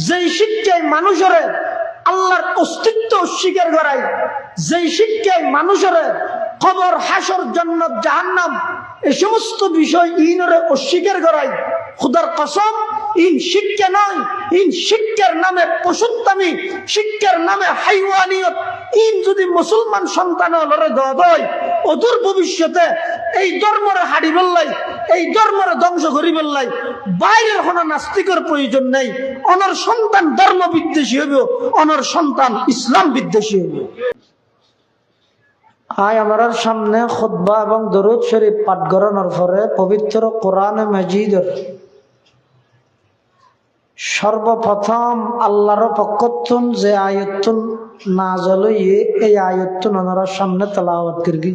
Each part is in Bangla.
যেই শিক্ষায় মানুষের আল্লাহর অস্তিত্ব অস্বীকার করায়, যেই শিক্ষায় মানুষের কবর, হাসর, জান্নাত, জাহান্নাম এই সমস্ত বিষয় ইনরে অস্বীকার করায়, খোদার কসম ইন শিক্ষা নয়, ইন শিক্ষার নামে পশুত্বামি, শিক্ষার নামে হাইওয়ানিয়ত। ইন যদি মুসলমান সন্তান লড়ে দেয়, অদূর ভবিষ্যতে এই ধর্মরে হাড়ি বেল্লাই, এই ধর্মরে ধ্বংস করি বেল্লাই বাইরের কোনো নাস্তিকের প্রয়োজন নেই। অনর সন্তান ধর্ম বিদ্বেষী হইব, অনর সন্তান ইসলাম বিদ্বেষী হইব। আয় আমার সামনে খুতবা এবং দরুদ শরীফ পাঠ করানোর পরে পবিত্র কোরআনে মাজিদের সর্বপ্রথম আল্লাহর পক্ষতুন যে আয়াতুন নাযিল হইয়ে, এই আয়াতুন ওনার সামনে তেলাওয়াত করি।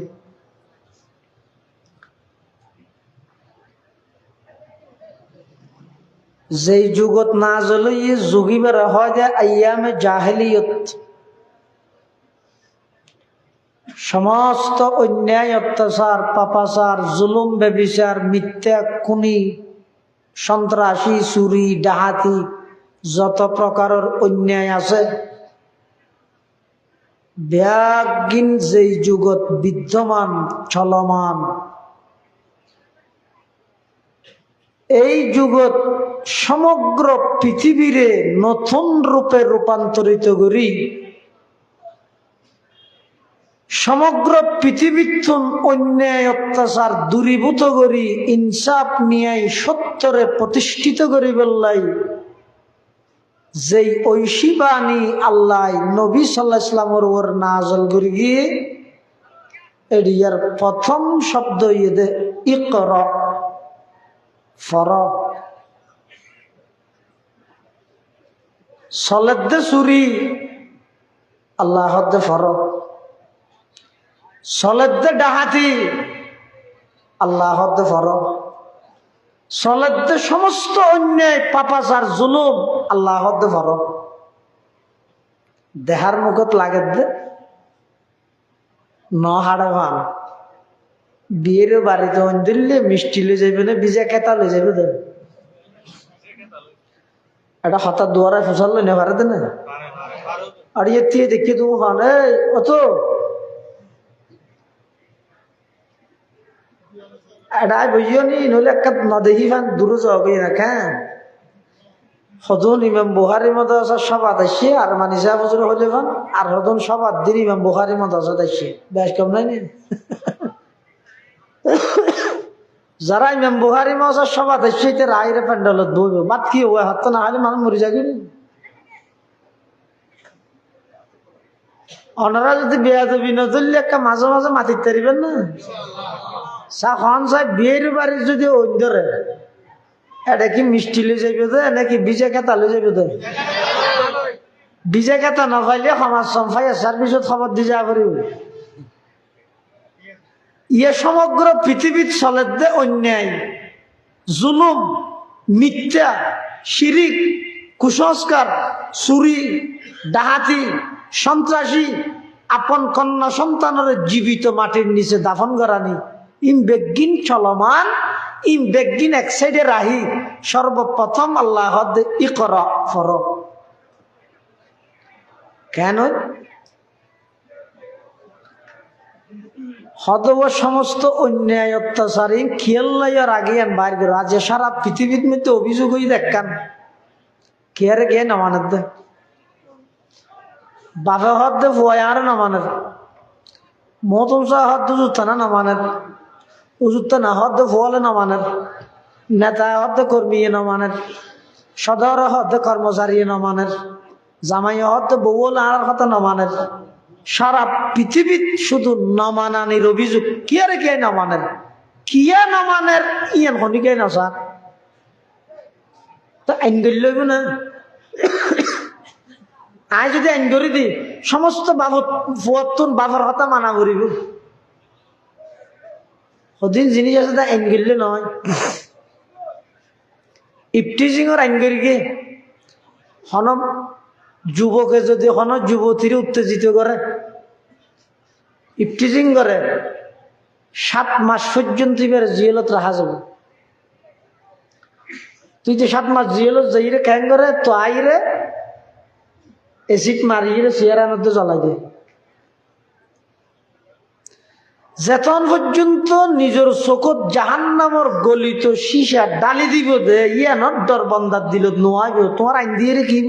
যেই যুগত নাযিল হইয়ে যুগিবার হয় যে আইয়ামে জাহেলিয়ত, সমস্ত অন্যায়, অত্যাচার, পাপাচার, জুলুম, ব্যভিচার, মিথ্যা, খুনি, সন্ত্রাসী, চুরি, ডাহাতি, যত প্রকারের অন্যায় আছে ব্যাগিন যেই যুগত বিদ্যমান চলমান, এই যুগত সমগ্র পৃথিবীরে নতুন রূপে রূপান্তরিত করি, সমগ্র পৃথিবীর অন্যায় অত্যাচার দূরীভূত করি, ইনসাফ নিয়ে সত্যরে প্রতিষ্ঠিত করি বললাই যেই ঐশী বাণী আল্লাহ নবী সাল্লাল্লাহু আলাইহি ওয়াসাল্লামের ওপর নাযিল করে গিয়ে, এর প্রথম শব্দ ইয়ে ইকরা, ফরক। সলেদ্দে সুরি আল্লাহ হদ্দে ফরক, সলেদ্দে ডাহাতি আল্লাহ হদ্দে ফরক, সলেদ্দে সমস্ত অন্যায়, পাপাচার, জুলুম আল্লাহ হদ্দে ফরক। দেহার মুখত লাগে দে নহাড়ে ভান বিয়ের বাড়িতে দিল্লে মিষ্টি লে যাইবে না, বিজা কেতা লে যাইবে দে, এটা হঠাৎ দুয়ারায় ফসল লে নেভারে দে না। আর ইয়ে দিয়ে দেখি তুমি খান অত এটাই বুঝিও নি, নইলে একটা না দেখি ফান দূরে যাবে না। কেন সদন ইমাম বুখারী মাদ্রাসা সবাদ আসছে আর মানি সাহেব হুজুর হইলে ফান, আর সদন সবাদ দিন ইমাম বুখারী মাদ্রাসা আসছে, বেশ কম নাই নি। যারা ইমাম বুখারী মাদ্রাসা সবাদ আসছে এটা রাইরে প্যান্ডেলত বইব, বাদ কি হয় হাত না হলে মানুষ মরে যাবে। ওনারা যদি বেয়াদবি না ধরলে একটা মাঝে মাঝে মাতিতে পারিবেন না। সাখন সাহেব বিয়ের বাড়ির যদি ধরে এটা কি মিষ্টি লে যাইবে দে নাকি বিজা খেতা লে যাইবে দে? বিজা খেতা না পাইলে সমাজ সম্পাই সার্ভিসত খবর দিয়ে যা করিব। ইয়ে সমগ্র পৃথিবীর চলে দে অন্যায়, জুলুম, মিথ্যা, শিরিক, কুসংস্কার, চুরি, ডাহাতি, সন্ত্রাসী, আপন কন্যা সন্তানের জীবিত মাটির নিচে দাফন করানি, ইম বেগিন চলমান, ইম বেগিন এক সাইডে রাহি। সর্বপ্রথম আল্লাহ ইকরা ফরক। কেন হদব সমস্ত অন্যায় অত্যাচারী খেয়ার আগে বাইর রাজে সারা পৃথিবীর মধ্যে অভিযোগ হয়ে দেখান খেয়ারে গে নামানের দে বাপে হদ দে ভয়ার নামানের মতমসা হদ উজুত্তা না নামানের উজুত্তা না হদ দে ভোয়ালে নামানের নেতা হদ দে কর্মী নামানের সদর হদ দে কর্মচারী নামানের জামাই হদ দে বউল আর কথা নামানের। সারা পৃথিবীর শুধু নমানানির অভিযোগ কিয়ারে কে নমানের কিয়া নমানের ইয়ান খনিকে না স্যার তো আইন করি লইব না। আই যদি আইন করি দি সমস্ত বাবদ ফুয়াত্তন বাবার কথা মানা করিব সদিন জিনিস আছে তা আইন করিলে নয়। ইফটিজিংর আইন করি গে হন যুবকে যদি হন যুবতীর উত্তেজিত করে ইফটিজিং করে 7 মাস পর্যন্ত জেলত রাখা যাব। তুই তো 7 মাস জিয়েল যাইরে ক্যাং করে তো আইরে এসিড মারিয়ে চেয়ারের মধ্যে জ্বলাই দে। যেতন পর্যন্ত নিজের চোখত জাহান্নামর গলিত সীসা ডালি দিব দে ইয়ানোর ডর বন্দার দিল নোয়াইব তোমার আইন দিয়ে রেখিব।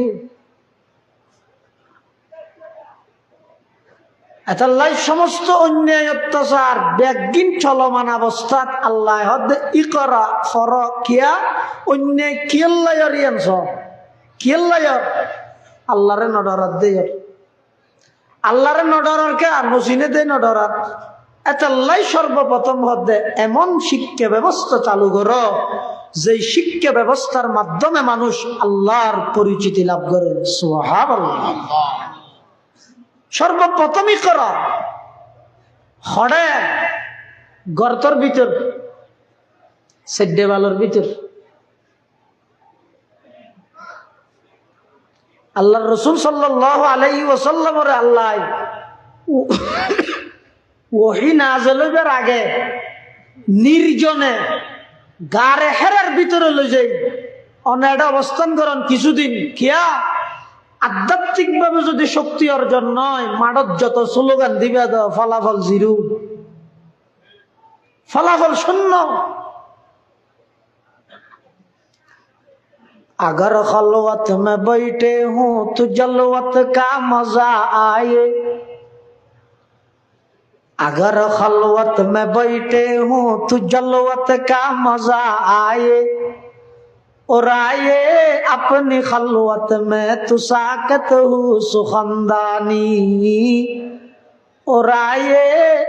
এতাল্লাই সমস্ত অন্যায় অত্যাচার ব্যাগিন চলমান অবস্থাত আল্লাহ হদ ই করা ফর কিয়া অন্যায় কিয়াল্লায়র ইয়ানছ কিয়াল্লায়র আল্লাহরে নডরাত দে আল্লাহরে নডরার কে নসিনে দে নডরাত। এতাল্লাই সর্বপ্রথম হদে এমন শিক্ষা ব্যবস্থা চালু করো যে শিক্ষা ব্যবস্থার মাধ্যমে মানুষ আল্লাহর পরিচিতি লাভ করে। সুবহানাল্লাহ। সর্বপ্রথমই কর হরে গর্তর ভিতর সেড্ডে বালোর ভিতর আল্লাহ রসুল সাল্লাল্লাহু আলাইহি ওয়াসাল্লামের আল্লাহ ওহী নাযিল হইবার আগে নির্জনে গারে হেরার ভিতরে লই যাই অনেক অবস্থান করেন কিছুদিন কিয়া আধ্যাত্মিক ভাবে যদি শক্তি অর্জন নয় মাঠত যত স্লোগান দিবে ফলাফল জিরো, ফলাফল শূন্য। अगर खलवत में बैठे हूँ तो जलवत का मजा आए, अगर खलवत में बैठे हूँ तो जलवत का मजा आए, और आए अपनी खलवत में तो साकत हूँ सुखंदानी, और आए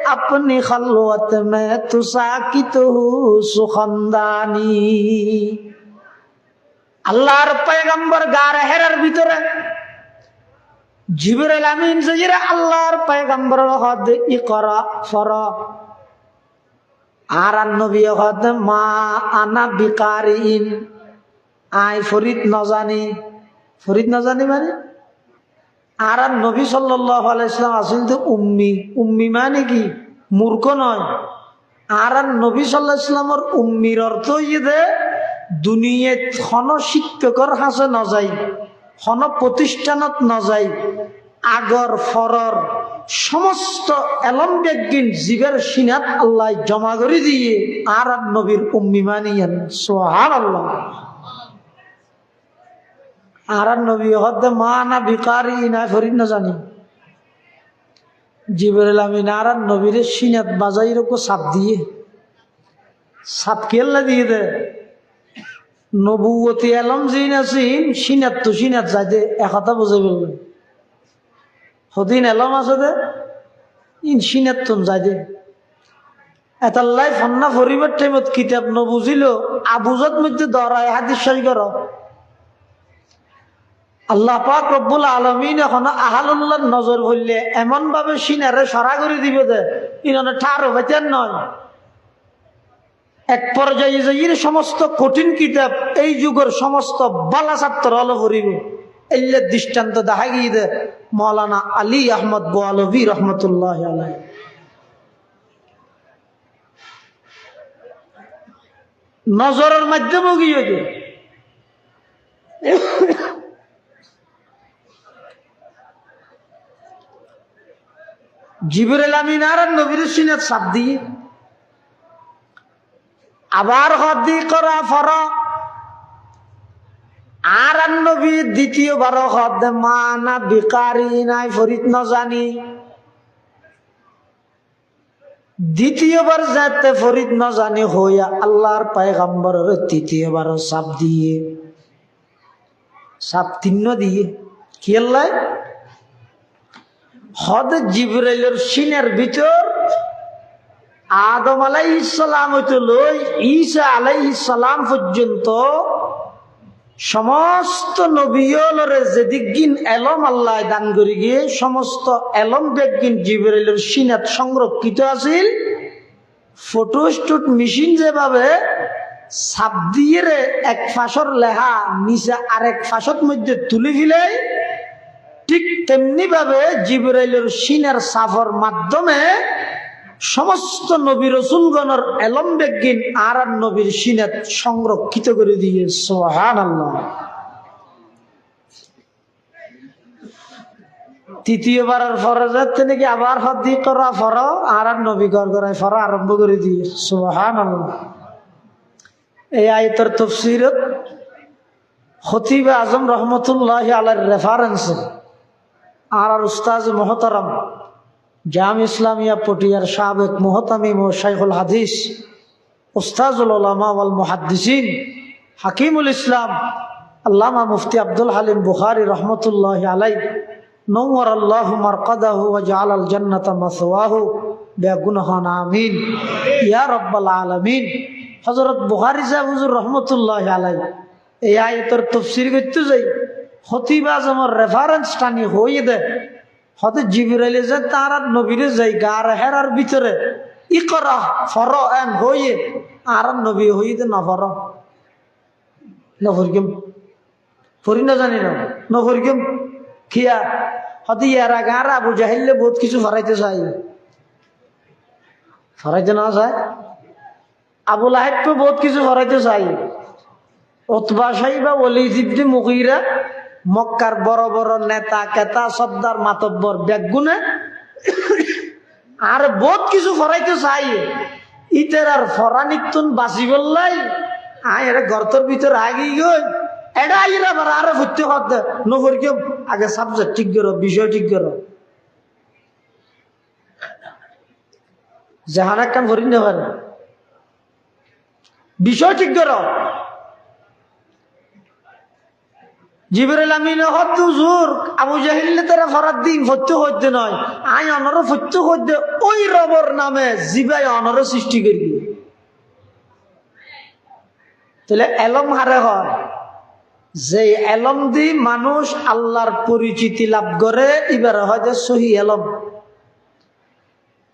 अपनी खलवत में तो साकित हूँ सुखंदानी। আল্লাহর পয়গম্বর গারে হেরার ভিতরে জিবরাইল আমিন যাইরা আল্লাহর পয়গম্বর হদ ইকরা ফরা আর নবী হদ মা আনা বিকারিন আই ফরিদ নজানি, ফরিদ নজানি মানে আর নবী সাল্লাল্লাহু আলাইহি সাল্লাম আসল তো উম্মি, উম্মি মানে কি মূর্খ নয়। আর নবী সাল্লাল্লাহু আলাইহি সাল্লামের উম্মির অর্থ ইয়ে দুনিয়াত হন শিক্ষকর হাসে নজাই, হন প্রতিষ্ঠানত নজাই, আগর ফরর সমস্ত এলম বেগিন জীবের সিনাত আল্লাহ জমা করে দিয়ে আর নবীর উম্মি মানিয়েন। সুবহানাল্লাহ। আর নবী হদে মা না ভিকারি না ফরিদ না জানি জিবরাইল আমিন আর নবীর সিনাত বাজাই রকম সাপ দিয়ে, সাপ কেল্লা দিয়ে দে নবুয়তি আলম জিন আছিন সিনাত তো সিনাত যাই দে একথা বুঝে বললেন হদিন এলম আছে দে ইন সিনাত তো যাই দে এতাল্লাই ফন্না ফরিবার টাইমত কিতাব নবুঝিল আবুজত মধ্যে দরায় হাদিস সই কর। আল্লাহ পাক রব্বুল আলামিন এখন আহালুল্লাহর নজর বললে এমন ভাবে সিনারে সরা করে দিবে দে ইননে ঠার হইতেন নয়। এক পর্যায়ে যে সমস্ত কঠিন কিতাব এই যুগের সমস্ত বালা ছাত্র হল ভরিব এলে দৃষ্টান্ত দেখা গিয়ে দে মৌলানা আলী আহমদ বোয়ালভী রহমতুল্লাহ আলাইহি। নজরের মাধ্যমে গিয়ে দে জিবরাইল আমিন আর নবীর সিনাত সাপ দিয়ে আবার হদি করা ফর আর নবী দ্বিতীয়বার হদ মা না বিকারি নাই ফরিদ ন জানি, দ্বিতীয়বার যাতে ফরিদ ন জানি হইয়া আল্লাহর পয়গম্বরের তৃতীয়বার সাপ দিয়ে, সাপ তিন্ন দিয়ে কি আল্লাহ হদ জিবরাইলের সিনের ভিতর আদম আলাইহিস সালাম হইতে লই ঈসা আলাইহিস সালাম পর্যন্ত সমস্ত নবীলরে যেদিকগিন এলম আল্লাহ দান করে গিয়ে সমস্ত এলম বেগিন জিবরাইলের সিনাত সংরক্ষিত আছিল। ফটোস্টুট মেশিন যেভাবে ছাপ দিয়ে এক ফাঁসর লেহা নিচে আরেক ফাঁসর মধ্যে তুলে ফেলে ঠিক তেমনি ভাবে জিবরাইলের সিনার সাফর মাধ্যমে সমস্ত নবী রসুলগণের এলম বেগিন আর নবীর সিনাত সংরক্ষিত করে দিয়ে সুবহানাল্লাহ। তৃতীয়বারের ফরজের থেকে আবার হদি করা ফর আর নবী করায় ফর আরম্ভ করে দিয়ে সুবহানাল্লাহ। এই আয়াতের তাফসীরত খতিব আজম রহমতুল্লাহ আলাইহির রেফারেন্সে আর উস্তাজ মুহতারাম জামি ইসলামিয়া পটিয়ার সাবেক মুহতামিম ও শাইখুল হাদিস উস্তাজুল উলামা ওয়াল মুহাদ্দিসিন হাকিমুল ইসলাম আল্লামা মুফতি আব্দুল হালিম বুখারী রহমতুল্লাহ আলাইহি নওয়ার আল্লাহু মারকাদাহু ওয়া জাআলাল জান্নাতা মাসওয়াহু বিগুনহান আমিন ইয়া রাব্বাল আলামিন। হযরত বুখারী সাহেব হুজুর রহমতুল্লাহ আলাইহি এই আয়াতের তাফসীর করতে যাই খতিব আজমের রেফারেন্স টানি হয়ে দে হতে জিবরাইল যে তার নবীর যাই গার হেরার ভিতরে ইকরা ফরআন হয়ে আর নবী হয়ে দে না ফর নফরকিম পড়ি না জানি না নফরকিম খিয়া হতে এরা গার আবু জাহিল বহুত কিছু ফরাইতে চাই ফরাইতে না চায় আবু লাহেবকে বহুত কিছু ফরাইতে চাই উতবা সাইবা ওয়ালিদ ইবনে মুগীরা মক্কার বড় বড় নেতা কেতা সর্দার মাতব্বর বেগুনে আর বহুত কিছু ফরাইতে চাই ইতের আর ফরানিতুন বাসি বললাই আয় এর গর্তর ভিতর আগি গই এটা আইরা বার আরে ফুটতে হদ নফর কেউ আগে সাবজেক্ট ঠিক করো বিষয় ঠিক করো জাহান কান ভরি না পারে বিষয় ঠিক করো। জিবরাইল আমিন হদ হুজুর আবু জাহিল তারা ফরাদ দিন ফত্য হইতে নয় আয় অনর ফত্য হইতে ওই রবর নামে জিবাই অনর সৃষ্টি করি তাহলে এলম হারে হয় যে এলম দি মানুষ আল্লাহর পরিচিতি লাভ করে এবার হয়তো সহি এলম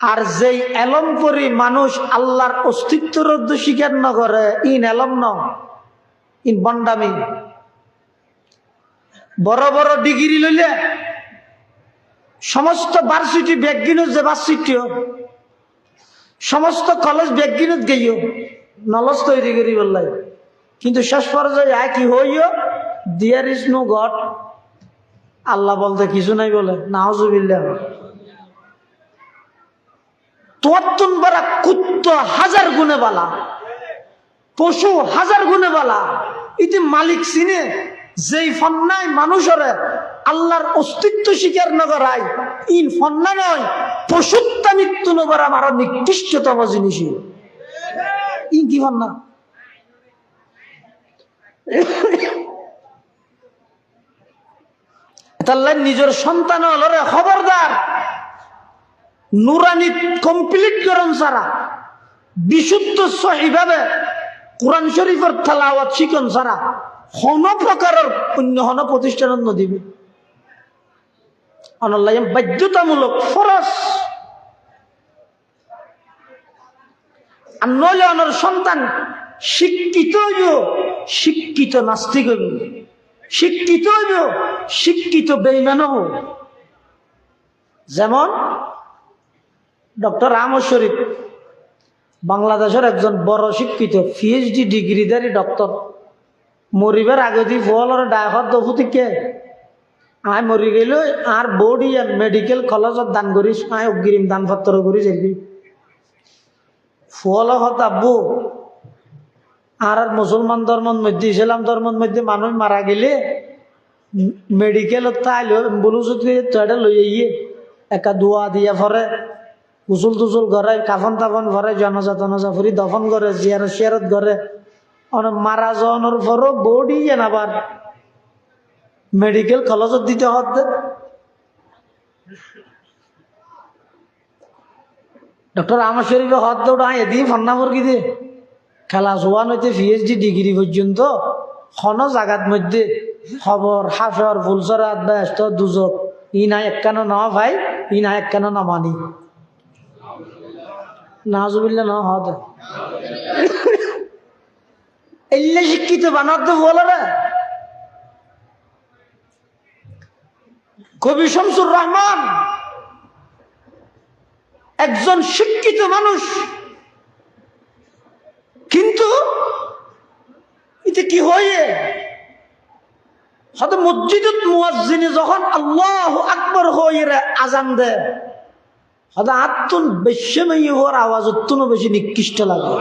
আর যেই এলম পরি মানুষ আল্লাহর অস্তিত্বর স্বীকার ন করে ইন এলম ন ইন বন্ডামি। বড় বড় ডিগ্রি লইলে সমস্ত ভার্সিটি ব্যাগিনত যে ভার্সিটিও সমস্ত কলেজ ব্যাগিনত গেইও নলেজ তৈরি করি বললাই কিন্তু শেষ পর্যায়ে কি হইও দেয়ার ইজ নো গড আল্লাহ বলতে কিছু নাই বলে নাউজুবিল্লাহ। তোয়াত্তুন বড় কুত্ত হাজার গুণে বালা পশু হাজার গুণে বালা ইতি মালিক চিনে যেই ফন্নায় মানুষের আল্লাহর অস্তিত্ব স্বীকার নগরাই ইন ফন্না নয় পশুত্তা মৃত্যু নগর আমার নিকৃষ্টতম জিনিস ইন কি ফন্না তাল্লাই নিজের সন্তান হলরে খবরদার নুরানি কমপ্লিট করুন সারা বিশুদ্ধ সহিভাবে কোরআন শরীফের তেলাওয়াত শিখন সারা হন প্রকারের অন্য হন প্রতিষ্ঠান দিবে অনলাইন বাধ্যতামূলক ফরজ আর নইলে অনর সন্তান শিক্ষিত শিক্ষিত নাস্তিক হইব শিক্ষিত শিক্ষিত বেঈমান হইব। যেমন ডক্টর আহমদ শরীফ বাংলাদেশের একজন বড় শিক্ষিত পিএইচডি ডিগ্রিধারী ডক্টর মরিবার আগে দি ফলর ডায়র দফুতিকে আয় মরি গেল আর বডি মেডিকেল কলেজত দান করিস আয় অগ্রিম দান পত্র করি যাবি ফল হতাবু আর মুসলমান ধর্মের মধ্যে ইসলাম ধর্মের মধ্যে মানুষ মারা গেলে মেডিকেলত তাইলে অ্যাম্বুলেন্সত তোয়াটা লই আইয়ে একা দোয়া দিয়া ফরে গুসল টুসল করে কাফন তাফন করে জনজা তনজা ফুরি দফন করে জিয়ারত শিয়ারত করে মারা যাওয়ানোর পরও বডি আবার মেডিকেল কলেজত দিতে হতে ডক্টর আহমদ শরীফে হদ দৌড়া এদিকে ফন্না ফরকি দে খেলা জোয়ান হইতে পিএইচডি ডিগ্রি পর্যন্ত খন জাগাত মধ্যে খবর হাসর ফুলসরাত ব্যস্ত দুজক ই না একখানো ন ভাই ই না একখানো না মানি নাজুবিল্লা না হদ এলে শিক্ষিত বানাতে বলে না। কবি শামসুর রহমান একজন শিক্ষিত মানুষ, কিন্তু এতে কি হয়ে হয়তো মসজিদত মুয়াজ্জিনে যখন আল্লাহু আকবার হয়ে আজান দেয়, হয়তো আত্মন বেশি মেয়ে হওয়ার আওয়াজ অত্যন্ত বেশি নিকৃষ্ট লাগে।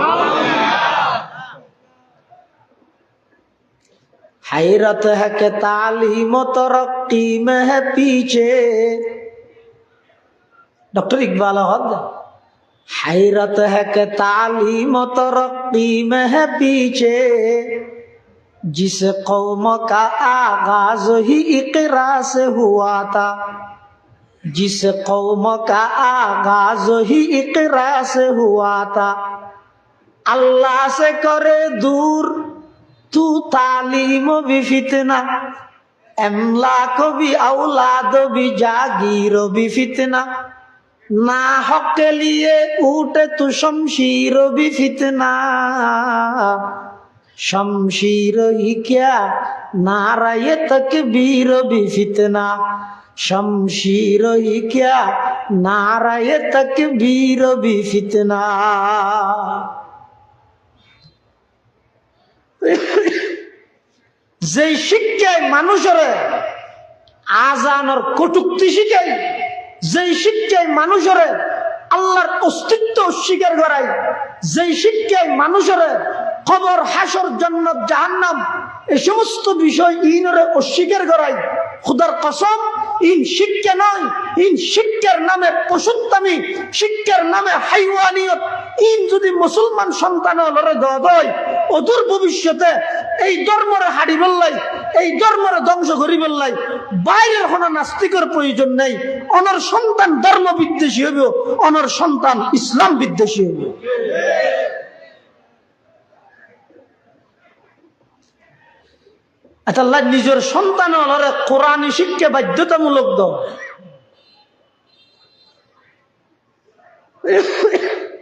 हैरत है कि तालीम तरक्की में है पीछे, डॉक्टर इकबाल हद। हैरत है कि तालीम तरक्की में है पीछे, जिस कौम का आगाज ही इकरा से हुआ था, जिस कौम का आगाज ही इकरा से हुआ था, अल्लाह से करे दूर तू तालीम भी फितना, अमलाक भी औलाद भी जागीर भी फितना, ना हक के लिए उठे तू शमशीर भी फितना, शमशीर ही क्या नाराये तकबीर भी फितना, शमशीर ही क्या नाराये तकबीर भी फितना। যে শিক্ষায় মানুষের আজানের কটূক্তি শিখাই, যে শিক্ষায় মানুষের আল্লাহর অস্তিত্ব অস্বীকার করাই, যে শিক্ষায় মানুষের কবর হাসর জান্নাত জাহান্নাম এই সমস্ত বিষয় ইনরে অস্বীকার করাই, খুদার কসম ইন শিক্ষা নয়, ইন শিক্ষার নামে পশুত্বামি, শিক্ষার নামে হাইওয়ানিয়ত। ইন যদি মুসলমান সন্তান লড়ে দেয় অদূর ভবিষ্যতে এই ধর্মের হাড়ি বেল্লাই, এই ধর্মের ধ্বংস করি বেল্লাই, বাইরের কোনো নাস্তিকের প্রয়োজন নেই। অনর সন্তান ধর্ম বিদ্বেষী হইব, অনর সন্তান ইসলাম বিদ্বেষী হইব। আল্লাহ নিজের সন্তান হলরে কোরআনী শিক্ষা বাধ্যতামূলক দাও।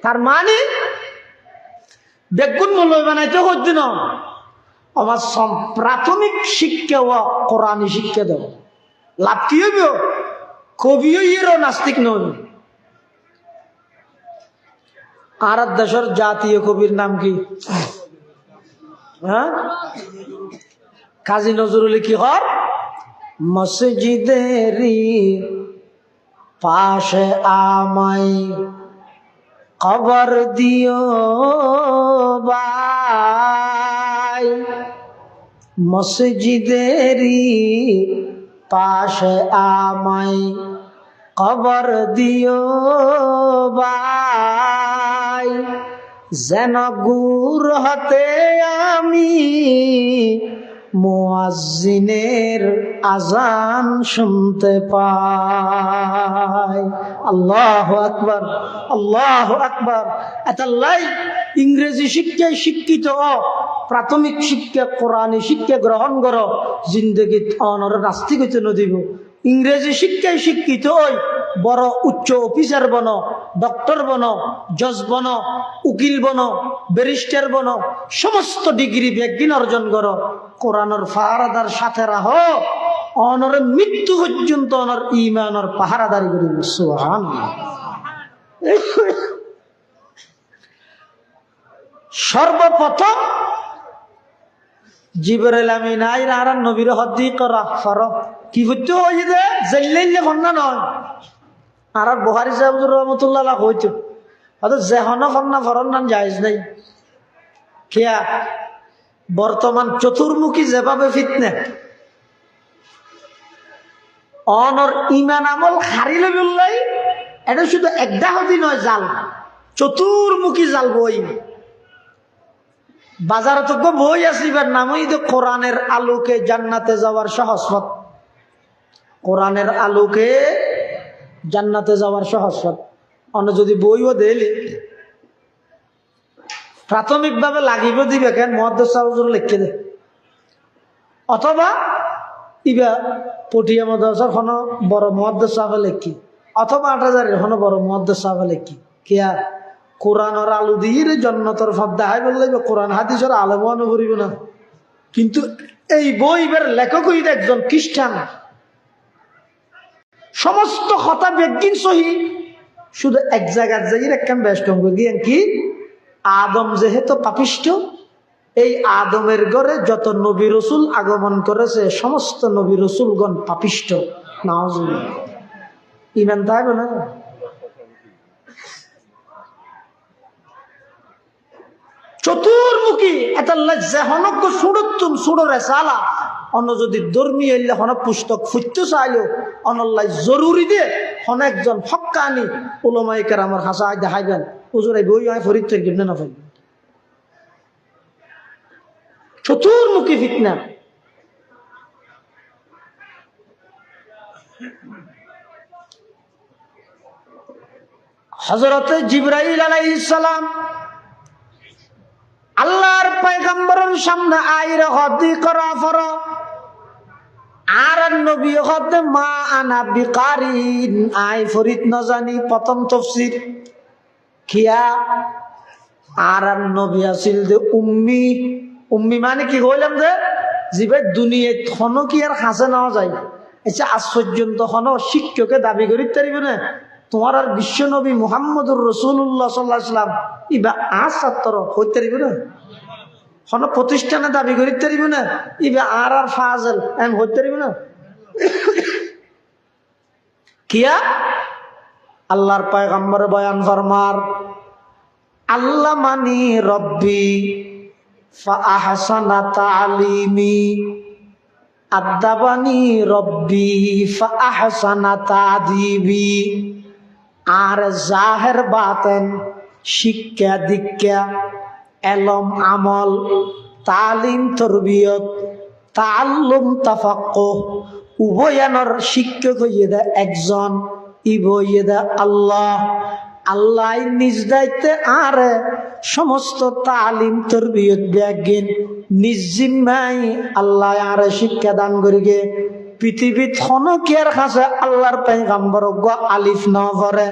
তার মানে বেগুন মূল্য বানাইতে হচ্ছে না, আমার প্রাথমিক শিক্ষা ও কোরআনী শিক্ষা দাও। লাভ কি হইব? কবিও ইয়েরও নাস্তিক নয়। আর দেশের জাতীয় কবির নাম কি? হ্যাঁ, কাজী নজরুল কি হর? মসজিদেরি পাশে আমাই কবর দিও ভাই, মসজিদেরি পাশে আমাই কবর দিও ভাই, যেন গুর হতে আমি মুয়াজ্জিনের আজান শুনতে পাই। আল্লাহু আকবার, আল্লাহু আকবার। এতাল্লাই ইংরেজি শিক্ষায় শিক্ষিত প্রাথমিক শিক্ষা কোরআনী শিক্ষা গ্রহণ করো, জিন্দগিত অনর নাস্তিক হইতে নদিব। ইংরেজি শিক্ষায় শিক্ষিত ওই বড় উচ্চ অফিসার বনো, ডক্টর বনো, জজ বনো, উকিল বনো, ব্যারিস্টার বনো, সমস্ত ডিগ্রি ব্যাগিন অর্জন করো, কোরআনের পাহারাদার সাথে রাহো, অনর মৃত্যু পর্যন্ত অনর ঈমানের পাহারাদারি করিব। সুবহানাল্লাহ। সর্বপ্রথম জিবরাইল আমিন আইরা আর নবীর হদ্দি করা ফর কি হইতো ওই যে জেল্লাইলে ফন্না নয়। আর বুখারী সাহেব রহমাতুল্লাহ আলাইহি হইতো অত যেহন ফন্না ফরন নাম জায়েজ নাই। কিয়া বর্তমান চতুর্মুখী যেভাবে ফিতনা, অনর ইমান আমল হারিলে বললাই এটা শুধু একটা হদি নয়, জাল চতুর্মুখী জাল বই। বাজারে তো বই আসিবার নামই তো কোরআনের আলোকে জান্নাতে যাওয়ার সহজ পথ, কোরআনের আলোকে জান্নাতে যাওয়ার সহজ পথ। অন্য যদি বইও দিলে প্রাথমিকভাবে লাগিব দিবে কেন মুহাদ্দিস হুজুর লিখে দে, অথবা ইবা পটিয়া মাদ্রাসার কোনো বড় মুহাদ্দিস সাহেব লিখি, অথবা ৮০০০ কোনো বড় মুহাদ্দিস সাহেব লিখি। কিয়া কোরআনের আলো দিয়ে জন্নতর ফাঁদ দেখাই বললে কোরআন হাদিসের আলেমও করিব না। কিন্তু এই বইবের লেখক হইতে একজন খ্রিস্টান, সমস্ত কথা বেগিন সহি শুধু এক জায়গার জায়গায় একখান বেষ্টন করি কি আদম যেহেতু পাপিষ্ঠ, এই আদমের ঘরে যত নবী রসুল আগমন করেছে সমস্ত নবী রসুলগণ পাপিষ্ঠ। নাউজুবিল্লাহ। ইমান থাকবে না? চতুর্মুখী এটা লজ্জা হনজ্ঞ সুরতুন সুররে সালা অন্য যদি ধর্মীয় এলে হন পুস্তক ফুটতে চাইলো অনল্লাই জরুরি দিয়ে হন একজন হক্কানি উলামায়ে আমার হাসায় দেখাইবেন হুজুর এই বই হয় ফরিদ থেকে গিয়ে না ফেলবেন। চতুর্মুখী ফিতনা। হযরতে জিবরাইল আলাইহিস সালাম আল্লাহর পয়গম্বরের সামনে আইরে হদি করা ফর আর নবী হদে মা আনা বিকারিন আই ফরিদ ন জানি প্রথম তাফসীর কিয়া আর নবী আসিল যে উম্মি। উম্মি মানে কি কইলাম যে জিবে দুনিয়াত হন কি আর হাসে নেওয়া যায়। আচ্ছা আজ পর্যন্ত হন শিক্ষকে দাবি করি তারিব না তোমার আর বিশ্ব নবী মুহাম্মদুর রাসূলুল্লাহ সাল্লাল্লাহু আলাইহি ওয়াসাল্লাম ইবা আজ ছাত্র হইতে পারিব না হন প্রতিষ্ঠানে দাবি করি তারিব না ইবা আর ফাজল এম হইতে পারিব না। কিয়া আল্লাহর পয়গম্বর বয়ান ফরমার আল্লাহ মানি রব্বি ফা আহসানা তালিমি আদাবানি রব্বি ফা আহসানা তাদিবি। আর জাহের বাতেন শিক্ষা দীক্ষা এলম আমল তালিম তরবিয়ত তাআল্লুম তাফাক্কুহ উভয়ানর শিক্ষক হইয়ে দেয় একজন ইবইয়ে দেয় আল্লাহ। আল্লাহ নিজ দায়িত্বে আর সমস্ত তালিম তরবিয়ত ব্যাগেন নিজ জিম্মায় আল্লাহ আর শিক্ষা দান করিগে। পৃথিবীত হনকের কাছে আল্লাহর পয়গম্বর আলিফ ন করে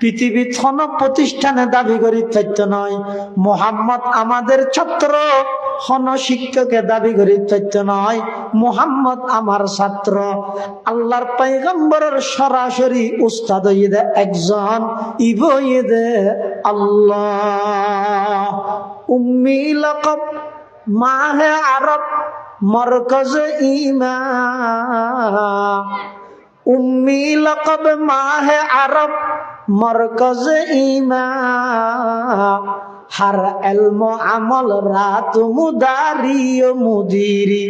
পৃথিবীত হন প্রতিষ্ঠানে দাবি করি থাকতে নয় মুহাম্মদ আমাদের ছাত্র হন শিক্ষকে দাবি করি থাকতে নয় মুহাম্মদ আমার ছাত্র। আল্লাহর পয়গম্বরের সরাসরি উস্তাদ হইয়ে দে একজন ইবইয়ে দে আল্লাহ। উম্মি লাকাব মাহে আরব মরকজ ঈমান উম্মি লাকাব মাহে আরব মরকজ ঈমান হর ইলম আমল রাত মুদারি ও মুদিরি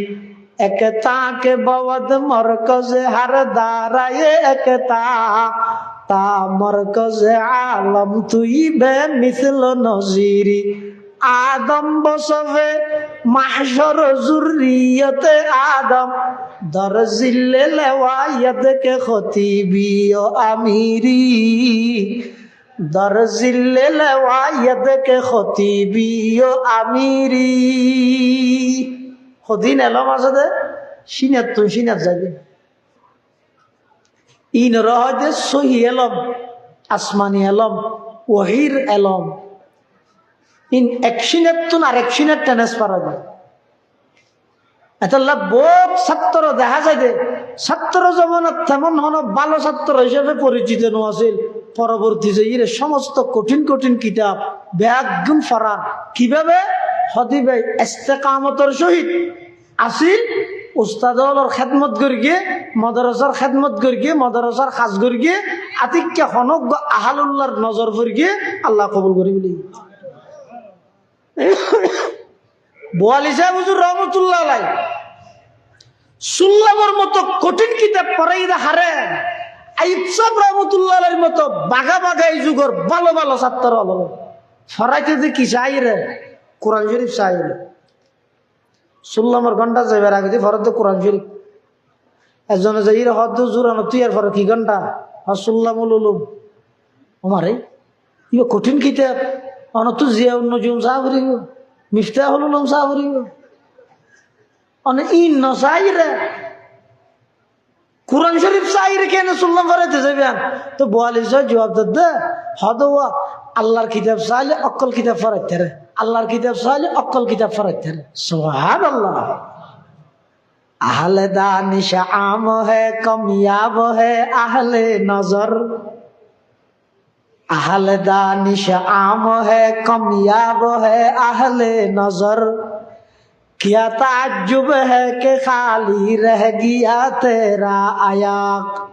একতা के बवद मरकज हर दाराए एकता ता मरकज आलम तुई बे मिसल नजीरी आदम बसवे महशर जुर्रियत आदम दर जिल्ले लवायत के खतीबी ओ अमीरी दर जिल्ले लवायत के खतीबी ओ अमीरी। কদিন এলম আছে দে সিনাত তো সিনাত যাবে ইন রহদে সহি এলম আসমানি এলম ওহির এলম ইন একশিনাত তো আর একশিনাত ট্রান্সফার হবে। এটা বহুত ছাত্র দেখা যায় যে ছাত্র জমানত তেমন হন ভালো ছাত্র হিসেবে পরিচিত আছিল পরবর্তী যে ইরে সমস্ত কঠিন কঠিন কিতাব ব্যাগুন ফরার কিভাবে হদিবে ইস্তেকামতের সহিত আসিল উস্তাদর খেদমত করিয়ে মাদ্রাসার খেদমত করিয়ে মাদ্রাসার কাজ করিয়ে আতিককে হনক আহালুল্লাহর নজর করিয়ে আল্লাহ কবুল করি বলি বোয়ালি সাহেব হুজুর রহমতুল্লাহ আলাই সুল্লামর মতো কঠিন কিতাব পড়াই হারে আইয়ুব সাহেব রহমতুল্লাহ আলাইর মতো বাঘা বাঘা এই যুগের ভালো ভালো ছাত্র হলো ফরাইতে যে কি চাই রে কোরআন শরীফ চাই রে সুল্লামর ঘন্টা যাবে আগে ফরতে কোরআন শরীফ একজনে যাই রে হদ জুরানো তুই আর ফর কি ঘন্টা সুল্লামুল উলুম আমারে ইয়ে কঠিন কিতাব অনত জিয়াউন নজুম সাহরিব মিফতাহুল উলুম সাহরিব অনে ইন ন চাই রে কোরআন শরীফ চাই রে কেন সুল্লাম ফরাইতে যাবেন তো বোয়ালি সাহেব জবাব দে হদওয়া আল্লাহর কিতাব চাইলে অক্কল কিতাব ফরাইতে রে আল্লাহর কিতাব চাইলে অক্কল কিতাব ফরাইতে রে সুবহানাল্লাহ। আহলে দানিশ আম হে কামিয়াব হে আহলে নজর अहले दानिश आम है कमयाब है अहले नजर क्या ताज्जुब है कि खाली रह गया तेरा आयाक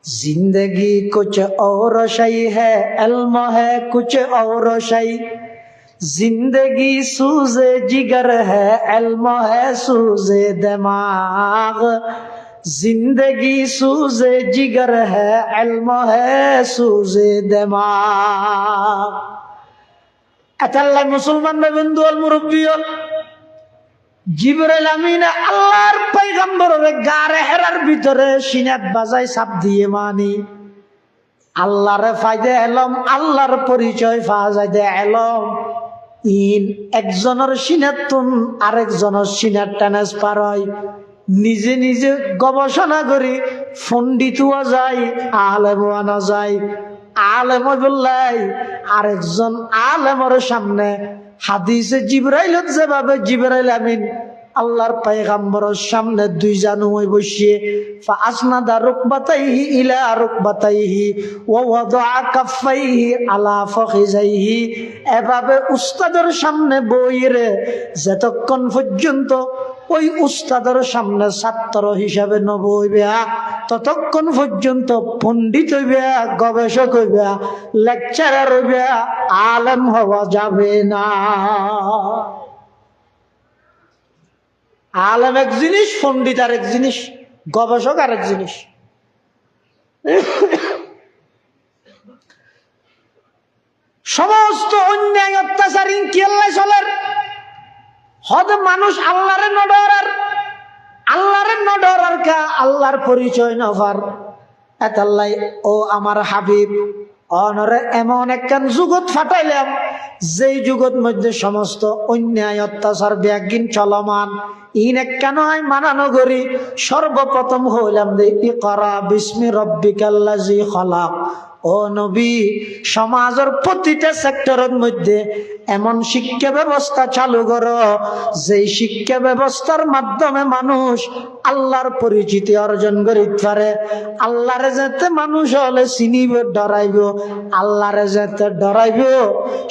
जिंदगी कुछ और शई है इल्म है कुछ और शई जिंदगी सूज़े जिगर है इल्म है सूज़े दिमाग जिंदगी सूज़े जिगर है इल्म है सूज़े दिमाग अतल्ला मुसलमान में बंधु अल मुरब्बियो जिब्राइल आमीन আল্লাহর পয়গম্বরের গারে হেরার ভিতরে সিনাত বাজাই চাপ দিয়ে মানি আল্লাহরে ফায়দা এলম আল্লাহর পরিচয় পাওয়া যায় দে এলম ইন একজনের সিনাতুন আরেকজনের সিনাত ট্রান্সফার হয় নিজে নিজে গবেষণা করে পণ্ডিত হওয়া যায় আলেম হওয়া যায় আলেম বললাই আরেকজন আলেমের সামনে হাদিসে জিবরাইলত যেভাবে জিবরাইল আমিন আল্লাহর পয়গম্বরের সামনে দুই জানুই বসিয়ে ফাসনাদা রুকবাতাইহি ইলা রুকবাতাইহি ওয়া ওয়াদা কাফাইহি আলা ফখিজাইহি এভাবে উস্তাদের সামনে বইরে যতক্ষণ পর্যন্ত ওই উস্তাদের সামনে ছাত্র হিসাবে নবইবে ততক্ষণ পর্যন্ত পণ্ডিত হইবে গবেষক হইবে লেকচারার হইবে আলেম হওয়া যাবে না আলেম এক জিনিস পণ্ডিত আর এক জিনিস গবেষক আর এক জিনিস সমস্ত অন্যায় অত্যাচার ইনকিয়াল্লাহ চলের হদ মানুষ আল্লাহরে নডরার কা আল্লাহর পরিচয় নফার এতাল্লাই ও আমার হাবিব অনরে এমন একখান যুগত ফাটাইলাম যেই যুগত মধ্যে সমস্ত অন্যায় অত্যাচার ব্যাগিন চলমান ইন একখান হয় মানানো করি সর্বপ্রথম হইলাম দে ইকরা বিস্মি রব্বিকাল্লাযী খলাক ও নবী সমাজের প্রতিটা সেক্টরের মধ্যে এমন শিক্ষা ব্যবস্থা চালু করো যেই শিক্ষা ব্যবস্থার মাধ্যমে মানুষ আল্লাহর পরিচিতি অর্জন করিতে পারে আল্লাহরে যাতে মানুষ হলে চিনিব ডরাইব আল্লাহরে যাতে ডরাইব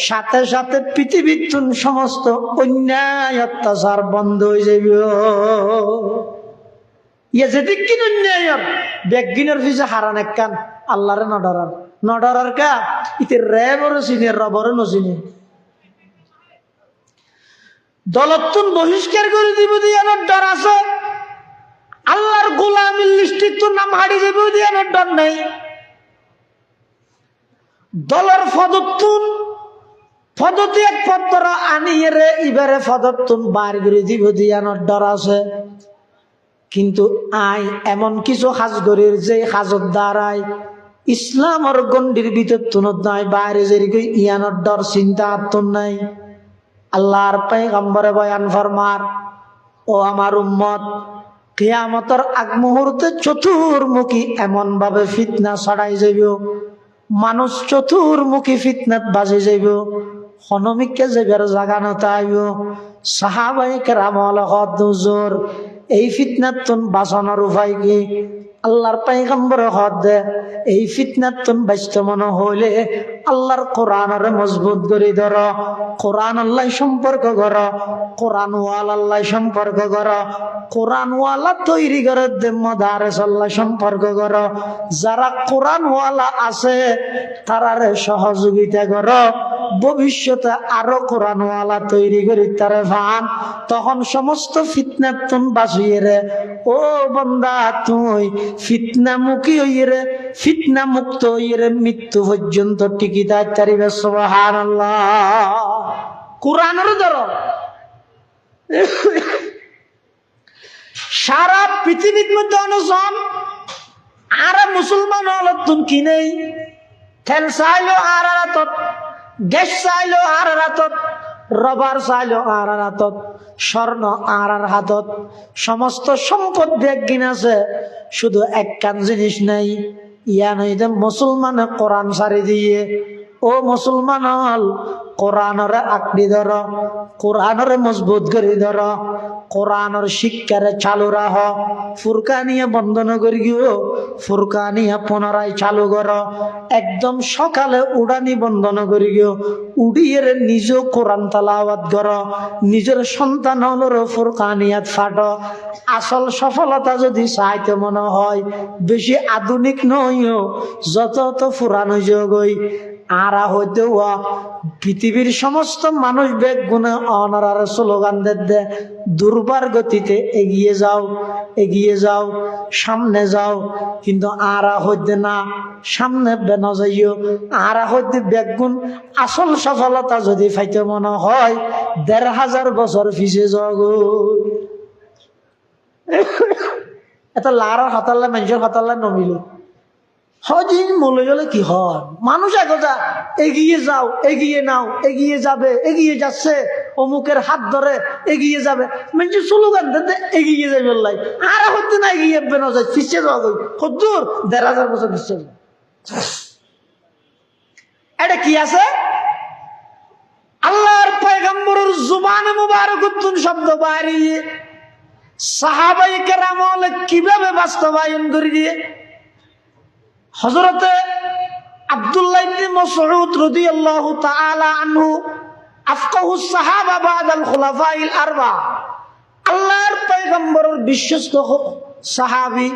সাথে সাথে পৃথিবীর সমস্ত অন্যায় অত্যাচার বন্ধ হয়ে যাইব ইয়ে যেদিক কিন অন্যায় ব্যাগিনের ফিসে হারান একখান আল্লাহরে নডরার কা ইতে রেবরও চিনে রবরও নচিনে দলতুন বহিষ্কার করে দিব দিয়ানোর ডর আছে আল্লাহর গোলামির লিস্টির তো নাম হারিয়ে যাব দিয়ানোর ডর নেই দলের ফদতি এক পত্র আনিয়ে রে ইবারে ফদতুন বার করে দিব দিয়ানোর ডর আছে কিন্তু আই এমন কিছু হাজগরির যে হাজত দ্বারাই ইসলামর গণ্ডির ভিতর তুনত নাই বাইরে যেরকম ইয়ানোর ডর চিন্তা আত্মন নাই আল্লাহর পয়গম্বরে বয়ান ফরমার ও আমার উম্মত কিয়ামতের আগ মুহূর্তে চতুর্মুখী এমন ভাবে ফিতনা ছড়াই যাইব মানুষ চতুর্মুখী ফিতনাত বাজে যাইব হনমিককে যাইবার জাগা নতাইব সাহাবায়ে কেরাম লগত হুজুর এই ফিতনাতুন বাঁচানোর উপায় কি আল্লাহর পয়গম্বর হদ দে এই ফিতনাতুন বাঁচতে মনে হইলে আল্লাহর কোরআনের মজবুত করে ধর কোরআন আল্লাহ সম্পর্ক কর কোরআন ওয়ালা আল্লাহ সম্পর্ক কর কোরআন ওয়ালা তৈরি করে দে মাদারেস আল্লাহ সম্পর্ক কর যারা কোরআন ওয়ালা আছে তারারে সহযোগিতা কর ভবিষ্যতে আরো কোরআন ওয়ালা তৈরি করি তারে ভান তখন সমস্ত ফিতনাতুন বাঁচিয়ে রে ও বান্দা তুই ফিতনা মুখী হইয়ে রে ফিতনা মুক্ত হইয়ে রে মৃত্যু পর্যন্ত টিকি দাঁড়িয়ে সুবহানাল্লাহ কোরআনের ধরো সারা পৃথিবীর মধ্যে অনুসরণ আর মুসলমান হল তুন কি নেই তেল চাইলো আর রাতত গ্যাস চাইলো আর রাতত রবার চাইলো আর হাতত স্বর্ণ আর হাতত সমস্ত সম্পদ ব্যাগিন আছে শুধু একখান জিনিস নাই ইয়া নইতে মুসলমানে কোরআন সারি দিয়ে ও মুসলমান হল কোরআনরে আঁকড়ি ধর, কোরআনরে মজবুত করে ধর, কোরআনের শিক্ষারে চালু রাহ। ফুরকানিয়া বন্ধ ন করি গিয়ে ফুরকানিয়া পুনরায় চালু কর। একদম সকালে উড়ানি বন্ধ ন করি গিয়ে উড়িয়ে নিজ কোরআন তালাওয়াত কর। নিজের সন্তান হলোর ফুরকানিয়াত ফাট। আসল সফলতা যদি চাইতে মনে হয় বেশি আধুনিক নইও, যত পুরানো যোগই আরা হইতে পৃথিবীর সমস্ত মানুষ বেগ গুণে অনার স্লোগান দে দুর্বার গতিতে এগিয়ে যাও, এগিয়ে যাও, সামনে যাও। কিন্তু আরা হইতে না, সামনে বেন যাইও। আরা হইতে বেগুন আসল সফলতা যদি পাইতে মনে হয় ১৫০০ বছর পিছিয়ে যাও গো। এটা লারা হাতাল্লা মানুষের হাতাল্লা নমিল হদিন মলে গেলে কি হয়? মানুষ একথা এগিয়ে যাও, এগিয়ে নাও, এগিয়ে যাবে, এগিয়ে যাচ্ছে, অমুকের হাত ধরে এগিয়ে যাবে। মানুষের স্লোগান দিতে এগিয়ে যাবে লাই আর হতে না এগিয়ে বেনা যায় পিছিয়ে যাওয়া গই কদ্দুর ১৫০০ বছর পিছিয়ে যাবে। এটা কি আছে? আল্লাহর পয়গম্বরের জুবানে মুবারকাতুন শব্দ বাড়িয়ে সাহাবায়ে কেরাম কিভাবে বাস্তবায়ন করে দিয়ে হযরতে আব্দুল্লাহ ইবনে মাসউদ রাদিয়াল্লাহু তাআলা আনহু আফকাহুস সাহাবা বাদাল খুলাফাইল আরবা, আল্লাহর পয়গম্বরের বিশ্বস্ত সাহাবী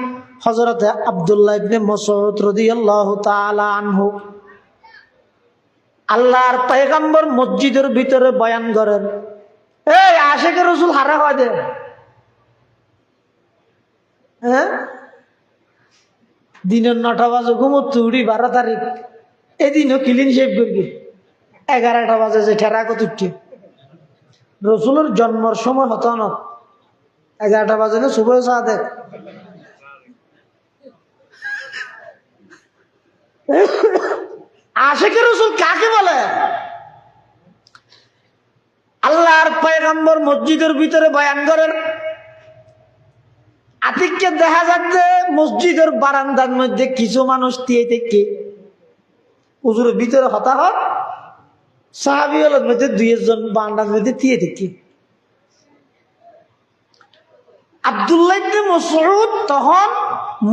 হযরতে আব্দুল্লাহ ইবনে মাসউদ রাদিয়াল্লাহু তাআলা আনহু আল্লাহর পয়গম্বর মসজিদের ভিতরে বয়ান করেন। এই আশিকের রাসূল হারা হয় দে, হ্যাঁ দিনের ৯টা বাজে ঘুমোতে উঠি ১২ তারিখ এদিনও ক্লিন শেভ করি ১১টা বাজে যে ঠেরা কত উঠি রসুলের জন্মের সময় হতো না ১১টা বাজে না শুভ সাদেক আশিকের রাসূল কাকে বলে? আল্লাহর পয়গম্বর মসজিদের ভিতরে বয়ান করেন। আতিককে দেখা যাচ্ছে মসজিদের বারান্দার মধ্যে কিছু মানুষ দিয়ে থেকে হুজুরের ভিতরে হতাহত, সাহাবীদের মধ্যে ২-১ জন বারান্দার মধ্যে দিয়ে থেকে। আব্দুল্লাহ ইবনে মাসউদ তখন